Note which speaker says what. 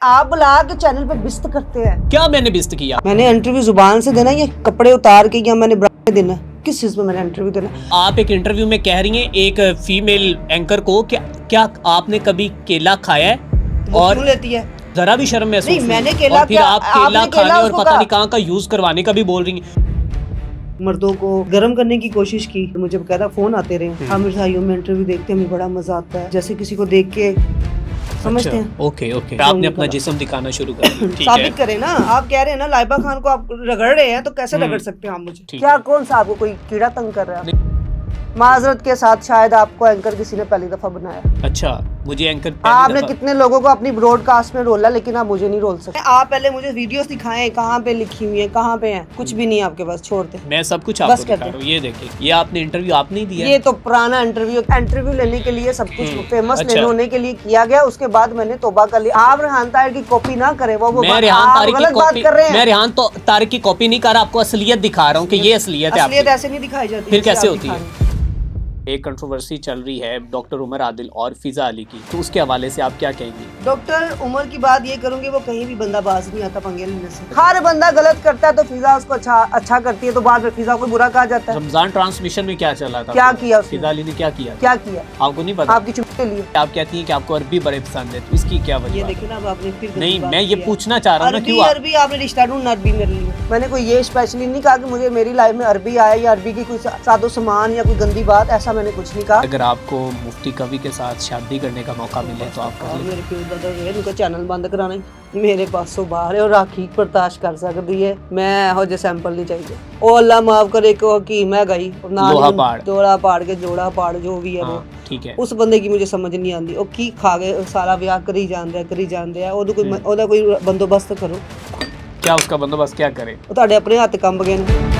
Speaker 1: आप बुला के चैनल पे बिस्त करते हैं।
Speaker 2: क्या मैंने बिस्त किया?
Speaker 1: मैंने इंटरव्यू जुबान से देना या कपड़े उतार के या मैंने ब्रांड देना? किस चीज में मैंने इंटरव्यू देना?
Speaker 2: आप एक इंटरव्यू में कह रही हैं एक फीमेल एंकर को क्या आपने कभी केला खाया है?
Speaker 1: वो
Speaker 2: और
Speaker 1: क्यों लेती है?
Speaker 2: जरा भी शर्म महसूस
Speaker 1: नहीं,
Speaker 2: नहीं?
Speaker 1: मैंने केला
Speaker 2: और फिर
Speaker 1: क्या-
Speaker 2: आप केला
Speaker 1: आपने
Speaker 2: खाने
Speaker 1: केला
Speaker 2: और
Speaker 1: उसको
Speaker 2: पता
Speaker 1: कहा?
Speaker 2: नहीं कहाँ का यूज करवाने का भी बोल रही हैं।
Speaker 1: मर्दों को गर्म करने की कोशिश की तो मुझे बकायदा फोन आते रहे। आमिर भाइयों में इंटरव्यू देखते हमें बड़ा मजा आता है, जैसे किसी को देख के समझते हैं।
Speaker 2: ओके आपने अपना जिस्म दिखाना शुरू कर दिया। ठीक है।
Speaker 1: साबित करें ना। आप कह रहे हैं ना लाइबा खान को आप रगड़ रहे हैं, तो कैसे रगड़ सकते हैं आप मुझे?
Speaker 2: ठीक
Speaker 1: क्या
Speaker 2: है।
Speaker 1: कौन सा आपको कोई कीड़ा तंग कर रहा है? माजरत के साथ शायद आपको एंकर किसी ने पहली दफा बनाया।
Speaker 2: अच्छा, मुझे एंकर
Speaker 1: आपने कितने लोगों को अपनी ब्रॉडकास्ट में रोला, लेकिन आप मुझे नहीं रोल सकते। आप पहले मुझे वीडियोस दिखाएं, कहाँ पे लिखी हुई है, कहाँ पे है? कुछ भी नहीं आपके पास, छोड़ते।
Speaker 2: मैं सब कुछ
Speaker 1: बस
Speaker 2: आपको
Speaker 1: कर
Speaker 2: दिखा
Speaker 1: दे।
Speaker 2: रहा हूँ। ये देखिए, ये आपने इंटरव्यू आपने ही दिया है।
Speaker 1: ये तो पुराना इंटरव्यू लेने के लिए सब कुछ फेमस
Speaker 2: अच्छा।
Speaker 1: होने के लिए किया गया। उसके बाद मैंने तौबा कर ली। आप रेहान ताहिर की कॉपी ना करें, वो
Speaker 2: मैं रेहान
Speaker 1: आप
Speaker 2: तारिक की
Speaker 1: गलत बात
Speaker 2: कॉपी
Speaker 1: कर रहे हैं।
Speaker 2: मैं रेहान तो तारिक की कॉपी नहीं कर रहा, आपको असलियत दिखा रहा हूँ कि ये असलियत है
Speaker 1: असलियत
Speaker 2: आपकी।
Speaker 1: ऐसे नहीं दिखाई जाती।
Speaker 2: फिर
Speaker 1: जैसे
Speaker 2: कैसे
Speaker 1: आप
Speaker 2: होती
Speaker 1: दिखा
Speaker 2: है?
Speaker 1: रहे हैं।
Speaker 2: एक कंट्रोवर्सी चल रही है डॉक्टर उमर आदिल और फिजा अली की, तो उसके हवाले से आप क्या कहेंगी?
Speaker 1: डॉक्टर उमर की बात ये करूंगी, वो कहीं भी बंदा बाज नहीं आता पंगे लेने से। हर बंदा गलत करता है तो फिजा उसको अच्छा करती है, तो बाद में फिजा को बुरा कहा जाता है।
Speaker 2: रमजान ट्रांसमिशन में क्या चला था?
Speaker 1: क्या किया उसने?
Speaker 2: फिजा अली ने क्या किया?
Speaker 1: क्या किया?
Speaker 2: आपको नहीं पता?
Speaker 1: आपकी चुप्पी के लिए।
Speaker 2: आप कहती हैं कि आपको अरबी बड़े पसंद है, तो इसकी क्या
Speaker 1: ये
Speaker 2: वजह?
Speaker 1: देखिए ना, अब आपने फिर गलत
Speaker 2: नहीं,
Speaker 1: बात
Speaker 2: मैं ये
Speaker 1: की है।
Speaker 2: पूछना चाह रहा हूँ ना,
Speaker 1: अरबी
Speaker 2: क्यों आप
Speaker 1: अरबी आपने रिश्ता ढूंढना अरबी मेरे लिए। मैंने कोई ये स्पेशली नहीं कहा कि मुझे मेरी लाइफ में अरबी आए या अरबी की कोई सादो सामान या कोई गंदी बात, ऐसा मैंने कुछ नहीं कहा।
Speaker 2: अगर आपको मुफ्ती कवि के साथ शादी करने का मौका मिले तो आप कर
Speaker 1: और
Speaker 2: लेंगे?
Speaker 1: मेरे प्यो दादा जो है उनका चैनल बंद कराना ही मेरे पासों बाहर है, और राखी बर्दाश्त कर सकती है। मैं हो जे सैंपल नहीं चाहिए। ओ अल्लाह माफ करे को हकीम है गई
Speaker 2: लोहा पाड़।
Speaker 1: जोड़ा पाड़ के जोड़ा पाड़ जो भी है वो,
Speaker 2: हाँ, ठीक है।
Speaker 1: उस बंदे की मुझे समझ नहीं आती। ओ की खा गए सारा ब्याह करी जान रहा ओदा कोई बंदोबस्त करो।
Speaker 2: क्या उसका बंदोबस्त क्या करे?
Speaker 1: ਉਹ ਤੁਹਾਡੇ ਆਪਣੇ ਹੱਥ ਕੰਬ ਗਏ ਨੇ।